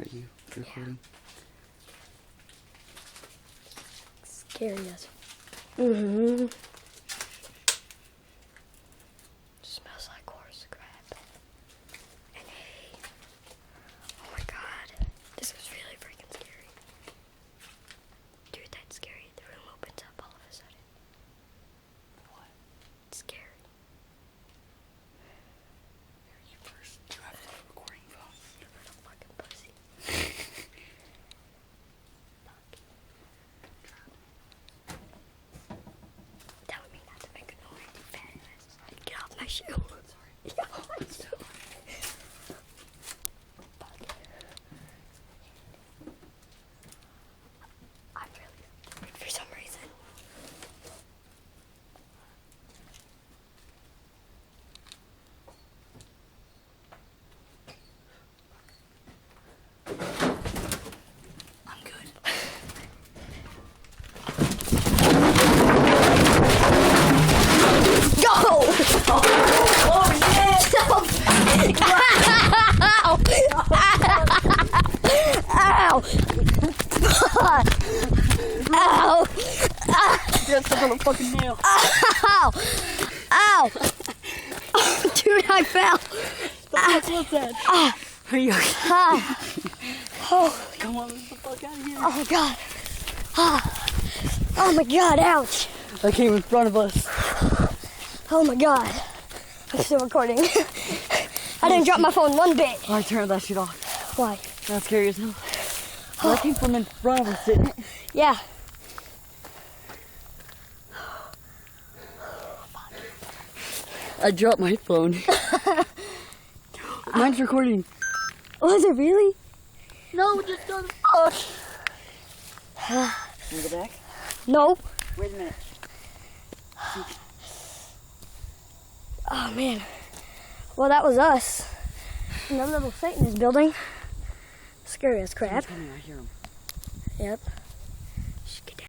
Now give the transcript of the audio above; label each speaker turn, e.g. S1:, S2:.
S1: Are you recording?
S2: Yeah. Scary as. Mm-hmm. Smells like horse crap. And hay. Oh my god. This is really freaking scary. Dude, that's scary. The room opens up all of a sudden.
S1: What?
S2: It's scary.
S1: You first. Do you have a recording phone?
S2: You little fucking pussy. Telling me not to make a noise, you fat ass. Get off my shoe.
S1: Sorry.
S2: Get off my shoe. I'm really scared for some reason.
S1: I'm good.
S2: Go! Oh shit! Ow! Ow!
S1: You're stuck on a fucking nail.
S2: Ow! Ow! Dude, I fell.
S1: What's that? Are you okay?
S2: Oh,
S1: Come on, let's get the fuck out of here.
S2: oh god. Oh my god, ouch.
S1: That came in front of us.
S2: Oh my god. I'm still recording. I didn't drop my phone one bit.
S1: Alright, turn that shit off.
S2: Why?
S1: That's scary as hell. Well, that came from in front of us, didn't it?
S2: Yeah.
S1: I dropped my phone. Mine's recording.
S2: Was it really?
S1: No, just don't.
S2: Oh.
S1: Wanna go back?
S2: Nope.
S1: Wait a minute.
S2: Oh man. Well, that was us. Another little Satanist building. Scary as crap.
S1: He's coming, I hear him.
S2: Yep.